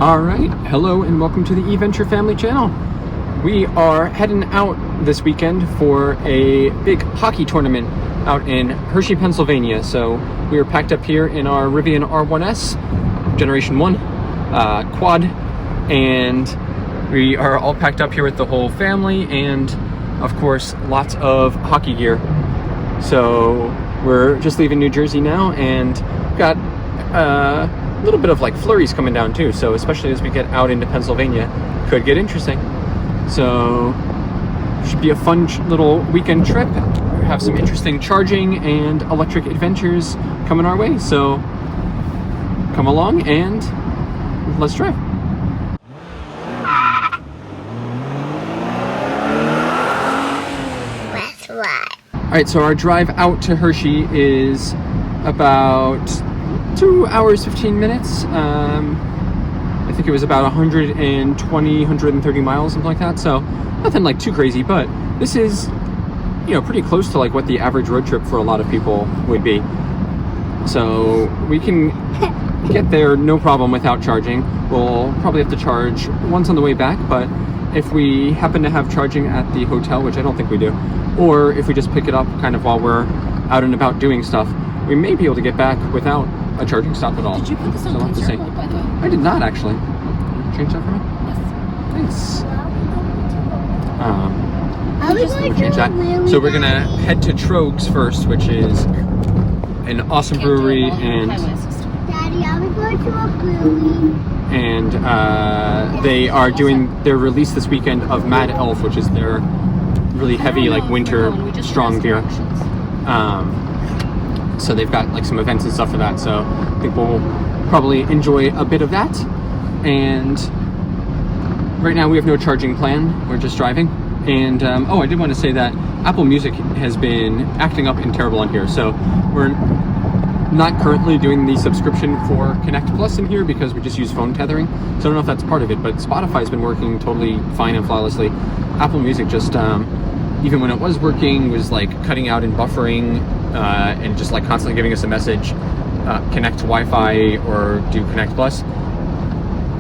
Alright, hello and welcome to the eVenture Family Channel. We are heading out this weekend for a big hockey tournament out in Hershey, Pennsylvania. So we are packed up here in our Rivian R1S, Generation 1 quad, and we are all packed up here with the whole family and, of course, lots of hockey gear. So we're just leaving New Jersey now and got a little bit of like flurries coming down too, so especially as we get out into Pennsylvania, could get interesting. So should be a fun little weekend trip. We have some interesting charging and electric adventures coming our way, so come along and let's drive. That's right. Alright, so our drive out to Hershey is about 2 hours 15 minutes. I think it was about 130 miles, something like that, so nothing like too crazy, but this is, you know, pretty close to like what the average road trip for a lot of people would be. So we can get there no problem without charging. We'll probably have to charge once on the way back, but if we happen to have charging at the hotel, which I don't think we do, or if we just pick it up kind of while we're out and about doing stuff, we may be able to get back without a charging stop at all. Did you put this on so the airport, by the way? I did not actually. Can you change that for me? Yes. Thanks. We'll change that. So we're gonna head to Trogs first, which is an awesome brewery, and Daddy, are we going to a brewery? and they are doing their release this weekend of Mad Elf, which is their really heavy like winter strong beer. So they've got like some events and stuff for that, so I think we'll probably enjoy a bit of that. And right now we have no charging plan, we're just driving. And oh, I did want to say that Apple Music has been acting up and terrible on here, so we're not currently doing the subscription for Connect Plus in here because we just use phone tethering, so I don't know if that's part of it, but Spotify's been working totally fine and flawlessly. Apple Music just even when it was working, was like cutting out and buffering and just like constantly giving us a message, connect to Wi-Fi or do Connect Plus.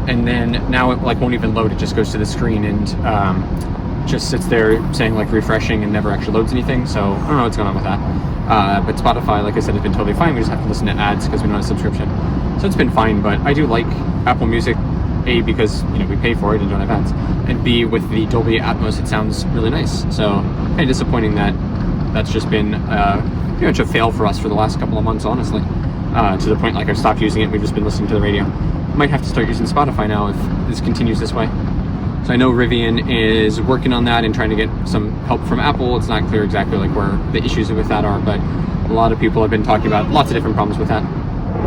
And then now it like won't even load, it just goes to the screen and just sits there saying like refreshing and never actually loads anything. So I don't know what's going on with that. But Spotify, like I said, has been totally fine. We just have to listen to ads because we don't have a subscription. So it's been fine, but I do like Apple Music, A, because, you know, we pay for it and don't have ads, and B, with the Dolby Atmos, it sounds really nice. So kind of disappointing that that's just been pretty much a fail for us for the last couple of months, honestly, to the point like I've stopped using it. We've just been listening to the radio. Might have to start using Spotify now if this continues this way. So I know Rivian is working on that and trying to get some help from Apple. It's not clear exactly like where the issues with that are, but a lot of people have been talking about lots of different problems with that.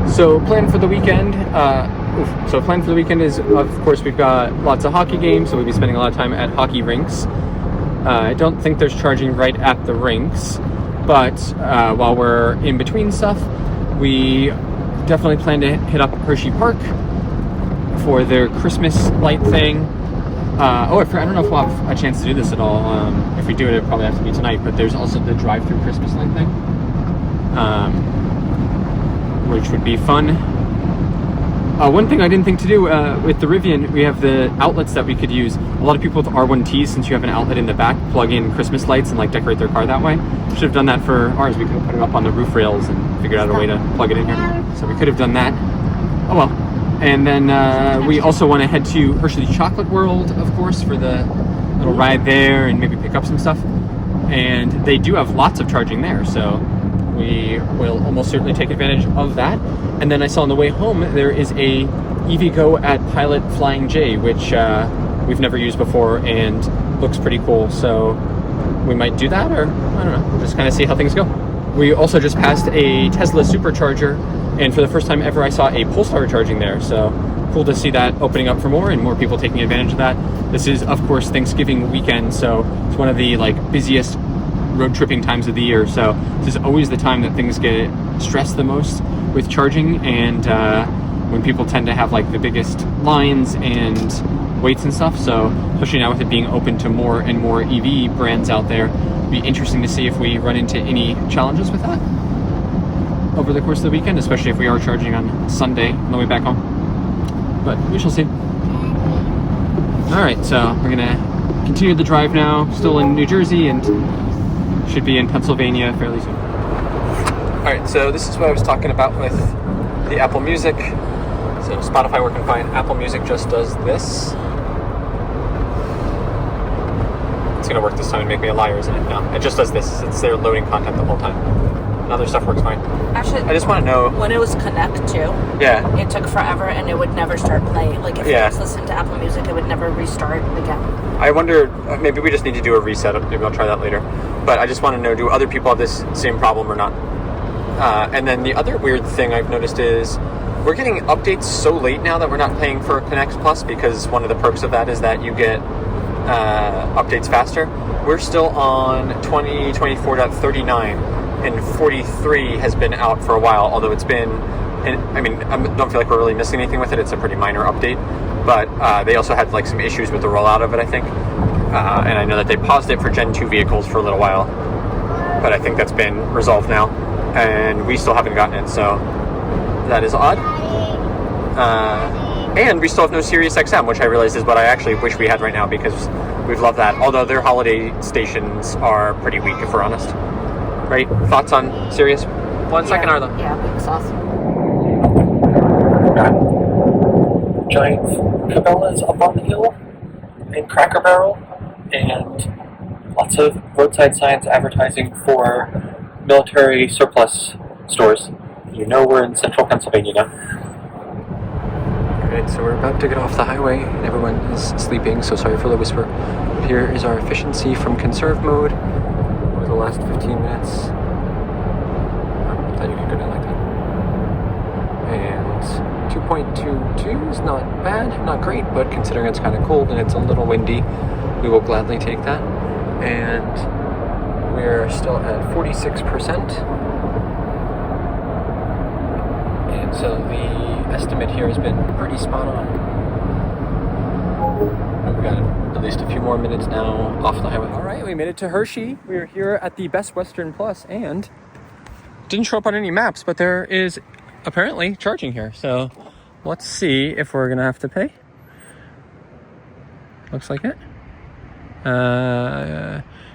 So plan for the weekend. Is, of course, we've got lots of hockey games, so we'll be spending a lot of time at hockey rinks. I don't think there's charging right at the rinks, but while we're in between stuff, we definitely plan to hit up Hershey Park for their Christmas light thing. I don't know if we'll have a chance to do this at all. If we do it, it'll probably have to be tonight, but there's also the drive-through Christmas light thing, which would be fun. One thing I didn't think to do with the Rivian, we have the outlets that we could use. A lot of people with R1Ts, since you have an outlet in the back, plug in Christmas lights and like decorate their car that way. Should have done that for ours. We could have put it up on the roof rails and figured out a way to plug it in here. So we could have done that. Oh well. And then we also want to head to Hershey Chocolate World, of course, for the little ride there and maybe pick up some stuff. And they do have lots of charging there, so we will almost certainly take advantage of that. And then I saw on the way home there is a EVgo at Pilot Flying J, which we've never used before and looks pretty cool. So we might do that, or I don't know, we'll just kind of see how things go. We also just passed a Tesla supercharger, and for the first time ever I saw a Polestar charging there. So cool to see that opening up for more and more people taking advantage of that. This is, of course, Thanksgiving weekend, so it's one of the like busiest road tripping times of the year. So this is always the time that things get stressed the most with charging, and when people tend to have like the biggest lines and waits and stuff. So especially now with it being open to more and more EV brands out there, it'd be interesting to see if we run into any challenges with that over the course of the weekend, especially if we are charging on Sunday on the way back home. But we shall see. All right, so we're gonna continue the drive now. Still in New Jersey and should be in Pennsylvania fairly soon. All right, so this is what I was talking about with the Apple Music. So Spotify working fine. Apple Music just does this. It's gonna work this time and make me a liar, isn't it? No, it just does this. It's there loading content the whole time. And other stuff works fine. Actually, I just want to know when it was Connect too. Yeah. It took forever and it would never start playing. Like if you just listened to Apple Music, it would never restart again. I wonder, maybe we just need to do a reset. Maybe I'll try that later. But I just want to know, do other people have this same problem or not? And then the other weird thing I've noticed is we're getting updates so late now that we're not paying for Connect Plus, because one of the perks of that is that you get updates faster. We're still on 2024.39, and 43 has been out for a while, although it's been, and I mean, I don't feel like we're really missing anything with it. It's a pretty minor update, but they also had like some issues with the rollout of it, I think. And I know that they paused it for Gen 2 vehicles for a little while, but I think that's been resolved now, and we still haven't gotten it, so that is odd. And we still have no Sirius XM, which I realize is what I actually wish we had right now, because we've loved that. Although their holiday stations are pretty weak, if we're honest. Right? Thoughts on Sirius? 1 second, Arlo. Yeah, weak sauce. Got giant Cabela's up on the hill, and Cracker Barrel, and lots of roadside signs advertising for military surplus stores. You know we're in central Pennsylvania now. Alright, so we're about to get off the highway and everyone is sleeping, so sorry for the whisper. Here is our efficiency from conserve mode over the last 15 minutes. I thought you could go down like that. And 2.22 is not bad, not great, but considering it's kind of cold and it's a little windy, we will gladly take that. And we're still at 46%. And so the estimate here has been pretty spot on. We've got at least a few more minutes now off the highway. All right, we made it to Hershey. We're here at the Best Western Plus, and it didn't show up on any maps, but there is apparently charging here. So let's see if we're gonna have to pay. Looks like it.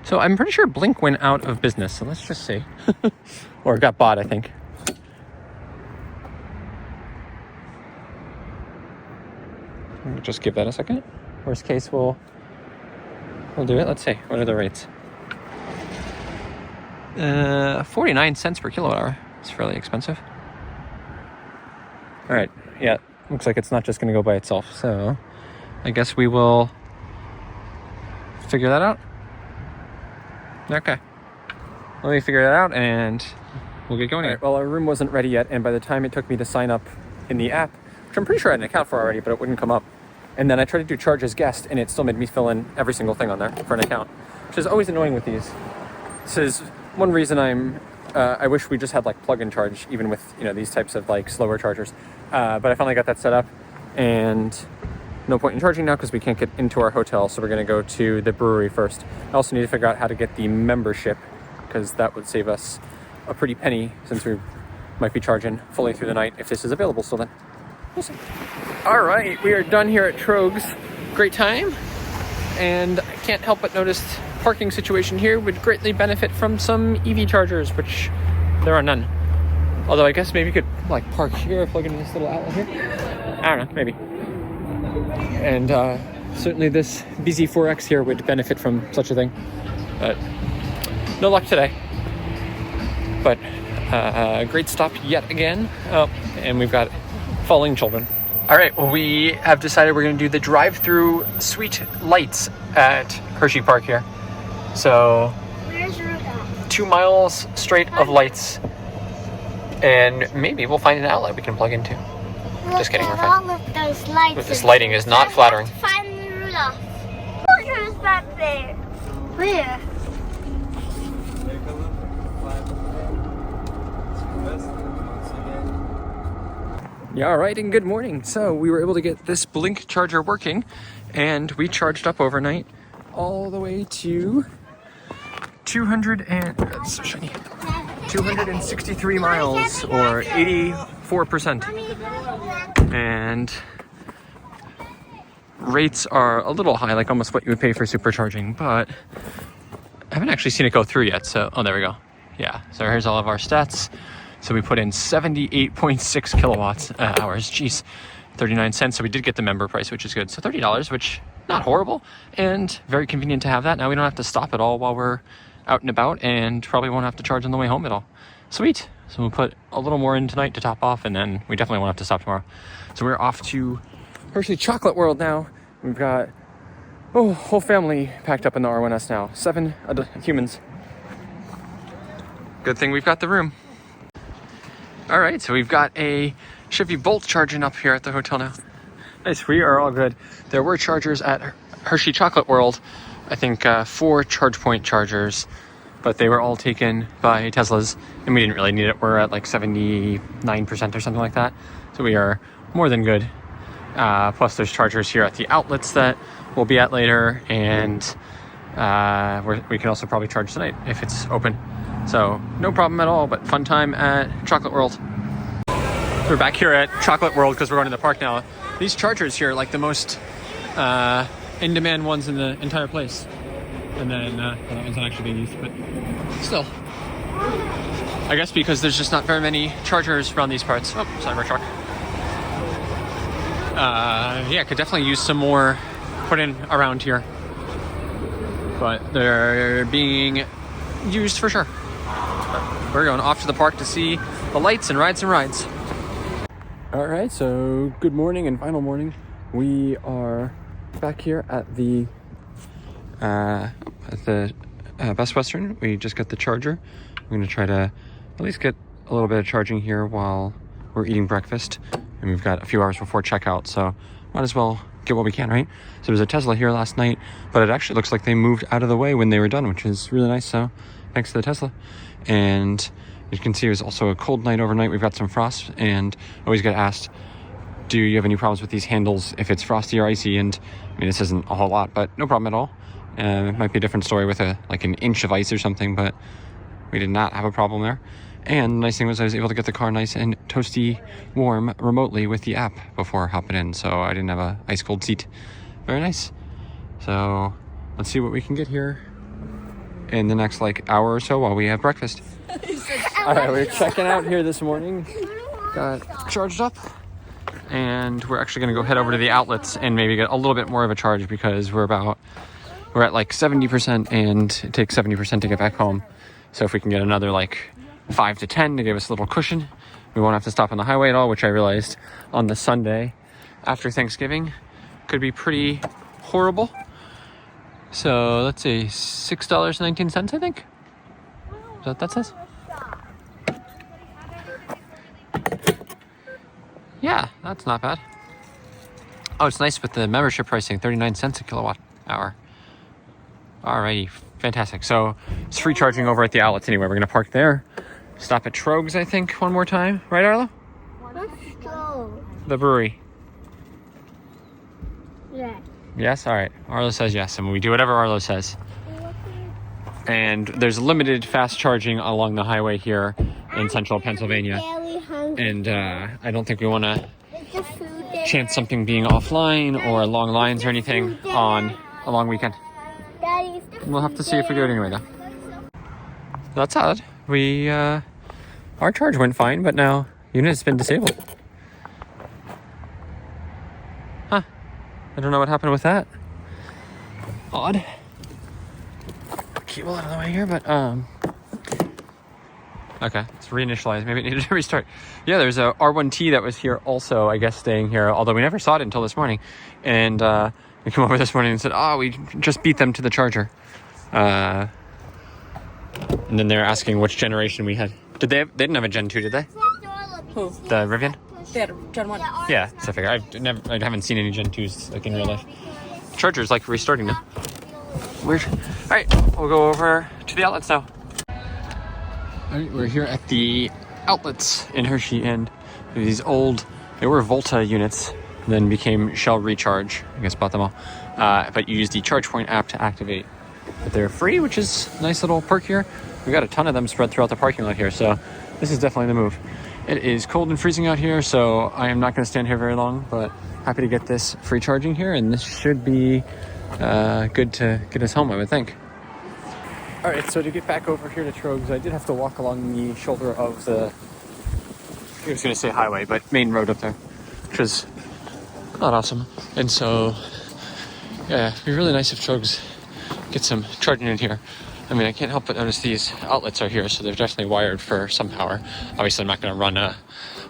So I'm pretty sure Blink went out of business, so let's just see. Or it got bought, I think. We'll just give that a second. Worst case, we'll do it. Let's see. What are the rates? 49 cents per kilowatt hour. It's fairly expensive. All right. Yeah. Looks like it's not just going to go by itself. So I guess we will figure that out. Okay. Let me figure that out and we'll get going. All right, well, our room wasn't ready yet, and by the time it took me to sign up in the app, which I'm pretty sure I had an account for already, but it wouldn't come up. And then I tried to do charge as guest, and it still made me fill in every single thing on there for an account, which is always annoying with these. This is one reason I wish we just had like plug-in charge, even with, you know, these types of like slower chargers. But I finally got that set up, and no point in charging now because we can't get into our hotel, so we're gonna go to the brewery first. I also need to figure out how to get the membership, because that would save us a pretty penny, since we might be charging fully through the night if this is available still then. We'll see. All right, we are done here at Trogs. Great time. And I can't help but notice parking situation here would greatly benefit from some EV chargers, which there are none. Although I guess maybe you could like park here, plug into this little outlet here. I don't know, maybe. And certainly this BZ4X here would benefit from such a thing. But no luck today. But great stop yet again. Oh, and we've got falling children. All right, well, we have decided we're going to do the drive-through sweet lights at Hershey Park here. So, Where's Rudolph? 2 miles straight of lights, and maybe we'll find an outlet we can plug into. Just kidding, we're fine. All of those lights. But this lighting is not flattering. Find Rudolph. Look who's back there. Where? Yeah, all right, and good morning. So we were able to get this Blink charger working, and we charged up overnight all the way to 263 miles, or 84%. And rates are a little high, like almost what you would pay for supercharging, but I haven't actually seen it go through yet. So, oh, there we go. Yeah, so here's all of our stats. So we put in 78.6 kilowatt hours. Jeez, 39 cents. So we did get the member price, which is good. So $30, which not horrible and very convenient to have that. Now we don't have to stop at all while we're out and about, and probably won't have to charge on the way home at all. Sweet. So we'll put a little more in tonight to top off, and then we definitely won't have to stop tomorrow. So we're off to Hershey Chocolate World now. We've got whole family packed up in the R1S now. 7 humans. Good thing we've got the room. All right, so we've got a Chevy Bolt charging up here at the hotel now. Nice, we are all good. There were chargers at Hershey Chocolate World. I think 4 charge point chargers, but they were all taken by Teslas, and we didn't really need it. We're at like 79% or something like that. So we are more than good. Plus there's chargers here at the outlets that we'll be at later, and we can also probably charge tonight if it's open. So no problem at all, but fun time at Chocolate World. So we're back here at Chocolate World because we're going to the park now. These chargers here are like the most in-demand ones in the entire place. And then that one's not actually being used, but still. I guess because there's just not very many chargers around these parts. Oh, cyber truck. Yeah, could definitely use some more put in around here. But they're being used for sure. We're going off to the park to see the lights and rides and rides. All right, so good morning and final morning. We are back here at the Best Western. We just got the charger. We're going to try to at least get a little bit of charging here while we're eating breakfast. And we've got a few hours before checkout, so might as well get what we can, right? So there was a Tesla here last night, but it actually looks like they moved out of the way when they were done, which is really nice. So thanks to the Tesla. And you can see it was also a cold night overnight. We've got some frost, and I always get asked, do you have any problems with these handles if it's frosty or icy? And I mean, this isn't a whole lot, but no problem at all. It might be a different story with like an inch of ice or something, but we did not have a problem there. And the nice thing was I was able to get the car nice and toasty warm remotely with the app before hopping in, so I didn't have a ice cold seat. Very nice. So let's see what we can get here in the next like hour or so while we have breakfast. All right, we're checking out here this morning. Got charged up, and we're actually going to go head over to the outlets and maybe get a little bit more of a charge because we're at like 70%, and it takes 70% to get back home. So if we can get another like 5 to 10 to give us a little cushion, we won't have to stop on the highway at all, which I realized on the Sunday after Thanksgiving could be pretty horrible. So let's see, $6.19, I think. Is that what that says? Yeah, that's not bad. Oh, it's nice with the membership pricing, 39 cents a kilowatt hour. Alrighty, fantastic. So it's free charging over at the outlets anyway. We're gonna park there. Stop at Trogs, I think, one more time. Right, Arlo? What's Trogs? The brewery. Yeah. Yes? All right. Arlo says yes, and we do whatever Arlo says. And there's limited fast charging along the highway here in central Pennsylvania. And I don't think we want to chance something being offline or long lines or anything on a long weekend. We'll have to see if we do it anyway, though. That's odd. Our charge went fine, but now unit has been disabled. Huh. I don't know what happened with that. Odd. Cable out of the way here, but okay, it's reinitialized. Maybe it needed to restart. Yeah, there's a R1T that was here also, I guess, staying here, although we never saw it until this morning. And we came over this morning and said, we just beat them to the charger. And then they're asking which generation we had. They didn't have a Gen 2, did they? Who? The Rivian? They had Gen 1. Yeah, so I figure. I haven't seen any Gen 2s like in real life. Charger's like restarting them. Weird. All right, we'll go over to the outlets now. All right, we're here at the outlets in Hershey, and these they were Volta units, then became Shell Recharge. I guess bought them all. But you use the ChargePoint app to activate. But they're free, which is a nice little perk here. We've got a ton of them spread throughout the parking lot here, so this is definitely the move. It is cold and freezing out here, so I am not going to stand here very long, but happy to get this free charging here, and this should be good to get us home, I would think. All right, so to get back over here to Trogs, I did have to walk along the shoulder of the, I was going to say highway, but main road up there, which was not awesome. And so, yeah, it'd be really nice if Trogs get some charging in here. I mean, I can't help but notice these outlets are here, so they're definitely wired for some power. Obviously, I'm not going to run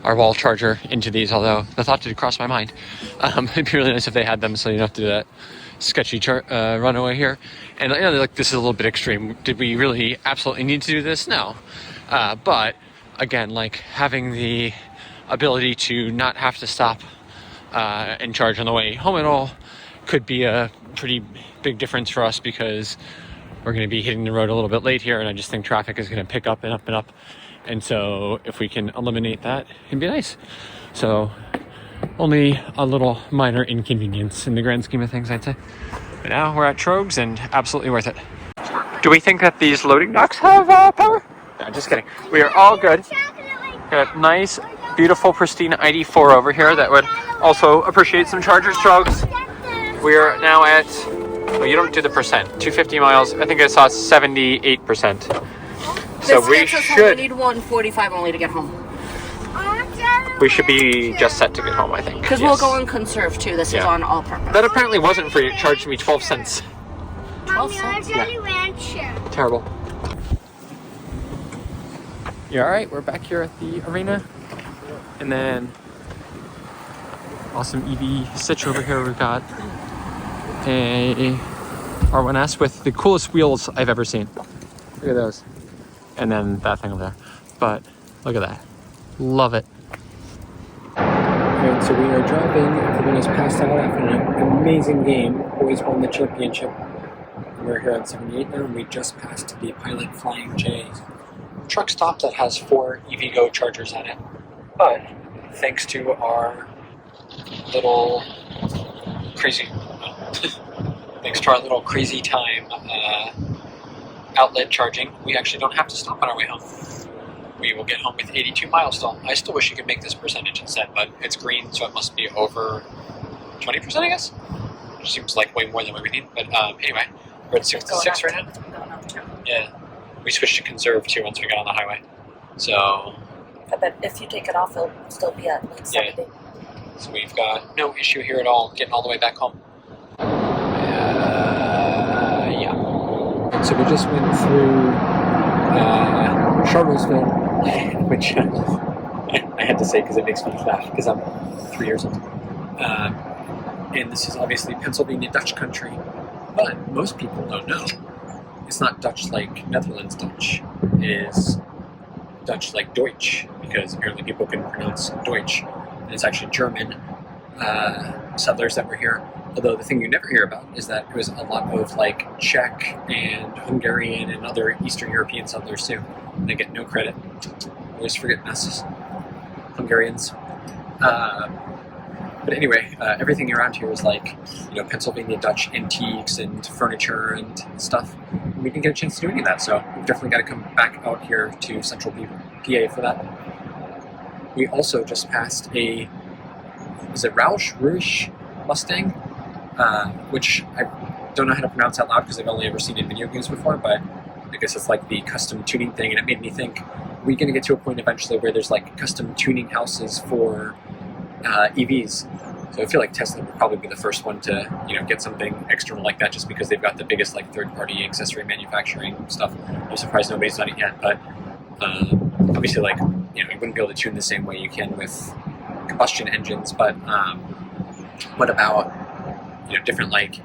our wall charger into these, although the thought did cross my mind. It'd be really nice if they had them, so you don't have to do that sketchy runaway here. And you know, like, this is a little bit extreme. Did we really absolutely need to do this? No. But again, like, having the ability to not have to stop and charge on the way home at all could be a pretty big difference for us, because we're going to be hitting the road a little bit late here, and I just think traffic is going to pick up and up and up. And so if we can eliminate that, it'd be nice. So only a little minor inconvenience in the grand scheme of things, I'd say. But now we're at Trogs, and absolutely worth it. Do we think that these loading docks have power? No, just kidding. We are all good. Got a nice, beautiful, pristine ID4 over here that would also appreciate some chargers. Trogs. We are now at, well, you don't do the percent, 250 miles. I think I saw 78%. So we should. We need 145 only to get home. We should be just set to get home, I think. Because we'll go on conserve too. This is on all purpose. That apparently wasn't free. It charged me 12 cents. 12 cents? Yeah. Terrible. You alright? We're back here at the arena. And then awesome EV Stitch over here. We've got a R1S with the coolest wheels I've ever seen. Look at those. And then that thing over there. But look at that. Love it. Alright, so we are driving. Everyone has passed out after an amazing game. Boys won the championship. We're here at 78 now, and we just passed the Pilot Flying J truck stop that has 4 EVgo chargers on it. But thanks to our little crazy time outlet charging, we actually don't have to stop on our way home. We will get home with 82 miles still. I still wish you could make this percentage instead, but it's green, so it must be over 20%, I guess? Which seems like way more than what we need. But anyway, we're at 66 right now. Yeah. We switched to conserve too once we got on the highway. So I bet if you take it off, it'll still be at like 70. So we've got no issue here at all getting all the way back home. So we just went through Charlottesville, which I had to say because it makes me laugh because I'm 3 years old. And this is obviously Pennsylvania Dutch country, but most people don't know. It's not Dutch like Netherlands Dutch. It is Dutch like Deutsch, because apparently people can pronounce Deutsch, and it's actually German settlers that were here. Although the thing you never hear about is that it was a lot of like Czech and Hungarian and other Eastern European settlers too. They get no credit. Always forget us, Hungarians. But anyway, everything around here is like, you know, Pennsylvania Dutch antiques and furniture and stuff. And we didn't get a chance to do any of that, so we've definitely got to come back out here to Central PA for that. We also just passed a, is it Roush Mustang? Which I don't know how to pronounce out loud because I've only ever seen in video games before, but I guess it's like the custom tuning thing, and it made me think, are we going to get to a point eventually where there's like custom tuning houses for EVs? So I feel like Tesla would probably be the first one to, you know, get something external like that, just because they've got the biggest like third-party accessory manufacturing stuff. I'm surprised nobody's done it yet, but obviously, like, you know, you wouldn't be able to tune the same way you can with combustion engines. But what about, you know, different like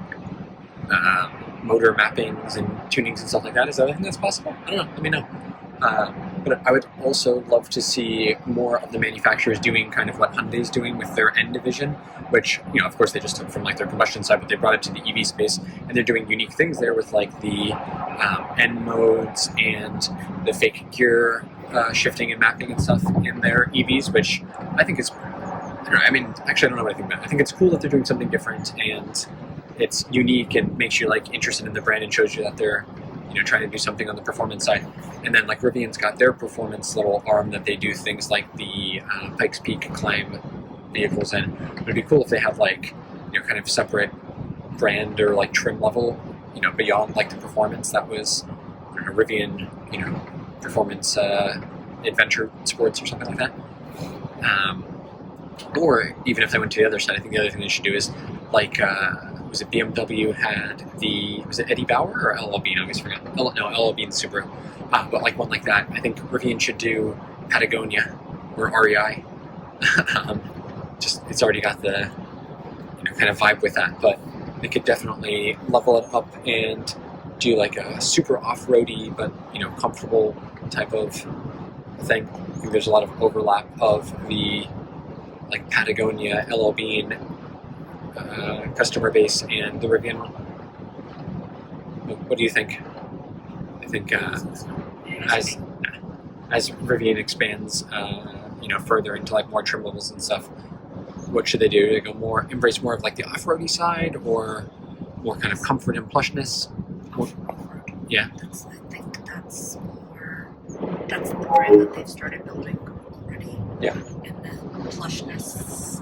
motor mappings and tunings and stuff like that? Is that a thing that's possible? I don't know. Let me know. But I would also love to see more of the manufacturers doing kind of what Hyundai's doing with their N division, which, you know, of course they just took from like their combustion side, but they brought it to the EV space, and they're doing unique things there with like the N modes and the fake gear shifting and mapping and stuff in their EVs, which I think is, I don't know, I mean, actually I don't know what I think about it. I think it's cool that they're doing something different, and it's unique and makes you like interested in the brand and shows you that they're, you know, trying to do something on the performance side. And then like Rivian's got their performance little arm that they do things like the Pikes Peak climb vehicles in. It'd be cool if they have like, you know, kind of separate brand or like trim level, you know, beyond like the performance that was, I don't know, Rivian, you know, performance adventure sports or something like that. Or even if they went to the other side, I think the other thing they should do is like, was it BMW had was it Eddie Bauer or LL Bean? I always forget. No, LL Bean Subaru. But like one like that. I think Rivian should do Patagonia or REI. Just it's already got the, you know, kind of vibe with that, but they could definitely level it up and do like a super off-roady but, you know, comfortable type of thing. I think there's a lot of overlap of the like Patagonia, LL Bean customer base and the Rivian one. What do you think? I think as Rivian expands, you know, further into like more trim levels and stuff, what should they do? Do they go embrace more of like the off-roady side, or more kind of comfort and plushness? Yeah. I think that's the brand that they've started building already. Yeah. And the plushness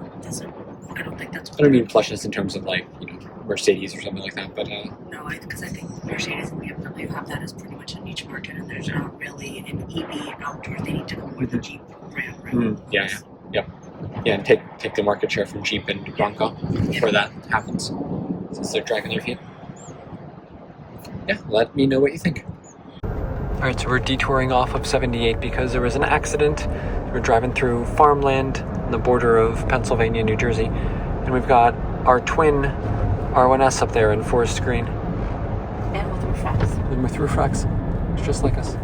I don't think that's. I don't mean plushness in terms of like, you know, Mercedes or something like that, but no, because I think Mercedes and BMW have that as pretty much a niche market, and there's not really an EV out where they need to go more the Jeep brand, right? Yeah, and take the market share from Jeep and Bronco before that happens, since they're dragging their feet. Yeah, let me know what you think. All right, so we're detouring off of 78 because there was an accident. We're driving through farmland on the border of Pennsylvania, New Jersey, and we've got our twin R1S up there in forest green. And with refracts. And with refracts. It's just like us.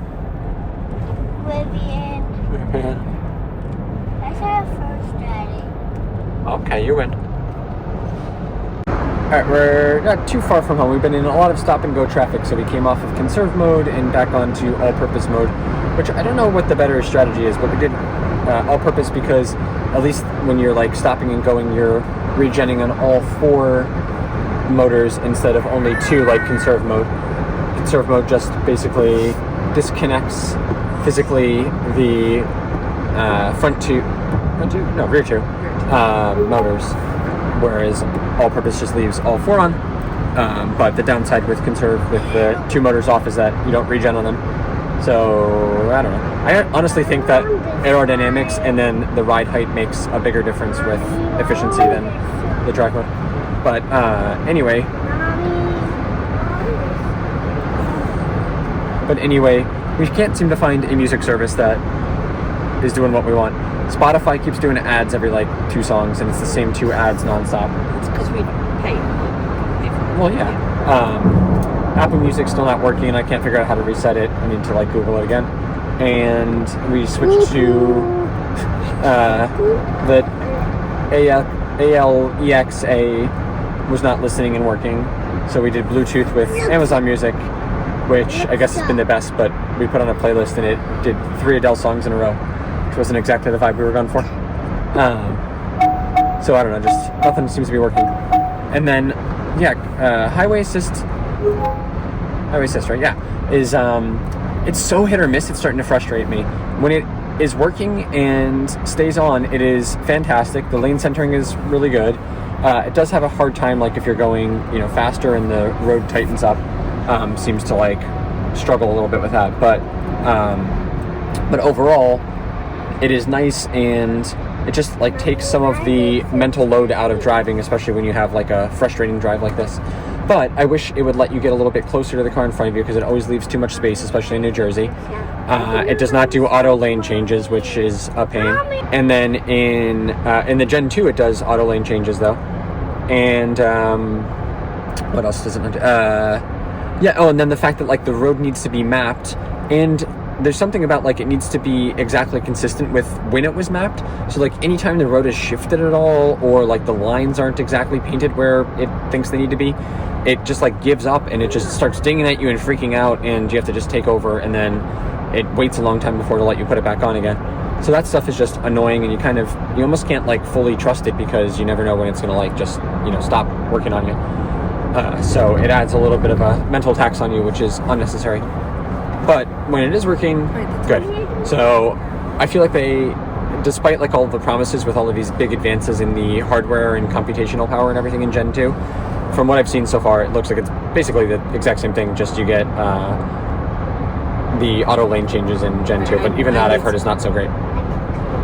Rivian. I said first, Daddy. Okay, you win. Alright, we're not too far from home. We've been in a lot of stop and go traffic, so we came off of conserve mode and back onto all-purpose mode, which I don't know what the better strategy is, but we did all-purpose because at least when you're like stopping and going, you're regenning on all 4 motors instead of only 2 like conserve mode. Conserve mode just basically disconnects physically the rear two motors, whereas all-purpose just leaves all 4 on. But the downside with conserve with the 2 motors off is that you don't regen on them. So I don't know. I honestly think that aerodynamics and then the ride height makes a bigger difference with efficiency than the drive mode. But anyway, we can't seem to find a music service that is doing what we want. Spotify keeps doing ads every like 2 songs, and it's the same 2 ads nonstop. It's because we pay. Well, yeah. Apple Music's still not working. I can't figure out how to reset it. I need to like Google it again. And we switched to the ALEXA was not listening and working, so we did Bluetooth with Amazon Music, which I guess has been the best, but we put on a playlist and it did 3 Adele songs in a row, which wasn't exactly the vibe we were going for. So I don't know, just nothing seems to be working. And then, highway assist, right? Yeah, is it's so hit or miss. It's starting to frustrate me. When it is working and stays on, it is fantastic. The lane centering is really good. It does have a hard time, like if you're going, you know, faster and the road tightens up. Seems to like struggle a little bit with that, but overall it is nice, and it just like takes some of the mental load out of driving, especially when you have like a frustrating drive like this. But I wish it would let you get a little bit closer to the car in front of you, because it always leaves too much space, especially in New Jersey. It does not do auto lane changes, which is a pain. And then in the Gen 2 it does auto lane changes though. And what else does it not do? And then the fact that like the road needs to be mapped, and there's something about like it needs to be exactly consistent with when it was mapped. So like anytime the road is shifted at all, or like the lines aren't exactly painted where it thinks they need to be, it just like gives up and it just starts dinging at you and freaking out, and you have to just take over, and then it waits a long time before to let you put it back on again. So that stuff is just annoying, and you almost can't like fully trust it, because you never know when it's gonna like just, you know, stop working on you. So it adds a little bit of a mental tax on you, which is unnecessary. But when it is working, good. So I feel like despite like all the promises with all of these big advances in the hardware and computational power and everything in Gen 2, from what I've seen so far, it looks like it's basically the exact same thing, just you get the auto lane changes in Gen 2, but even that I've heard is not so great.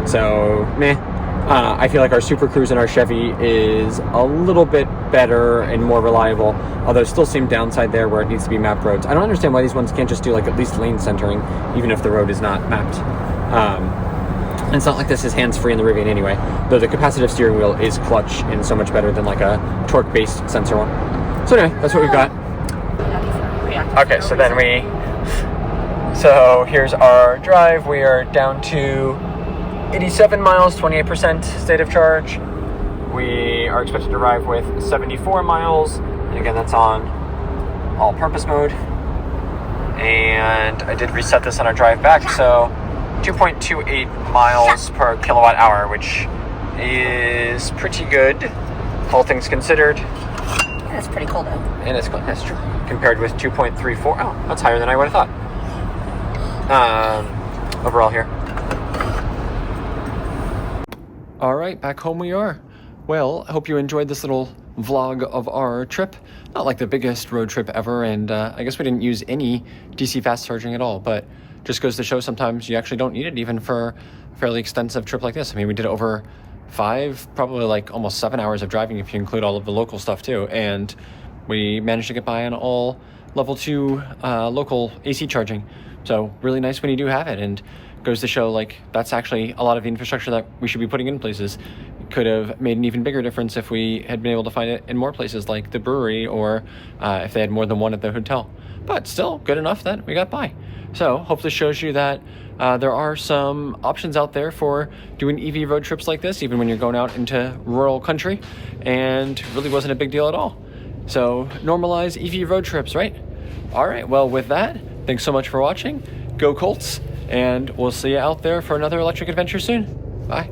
So, meh. I feel like our Super Cruise and our Chevy is a little bit better and more reliable, although still same downside there where it needs to be mapped roads. I don't understand why these ones can't just do like at least lane centering, even if the road is not mapped. And it's not like this is hands-free in the Rivian anyway, though the capacitive steering wheel is clutch and so much better than like a torque-based sensor one. So anyway, that's what we've got. Okay, so then so here's our drive. We are down to 87 miles, 28% state of charge. We are expected to arrive with 74 miles, and again, that's on all-purpose mode. And I did reset this on our drive back, so 2.28 miles per kilowatt hour, which is pretty good, all things considered. Yeah, it's pretty cool though. And it's that's true. Compared with 2.34, oh, that's higher than I would have thought. Overall here. All right, back home we are. Well, I hope you enjoyed this little vlog of our trip. Not like the biggest road trip ever, and I guess we didn't use any DC fast charging at all, but just goes to show sometimes you actually don't need it even for a fairly extensive trip like this. I mean, we did over 5, probably like almost 7 hours of driving if you include all of the local stuff too, and we managed to get by on all level 2 local AC charging. So really nice when you do have it, and goes to show like that's actually a lot of the infrastructure that we should be putting in places. It could have made an even bigger difference if we had been able to find it in more places like the brewery, or if they had more than one at the hotel. But still good enough that we got by. So hope this shows you that there are some options out there for doing EV road trips like this, even when you're going out into rural country, and really wasn't a big deal at all. So normalize EV road trips, right? All right, well with that, thanks so much for watching. Go Colts, and we'll see you out there for another electric adventure soon. Bye.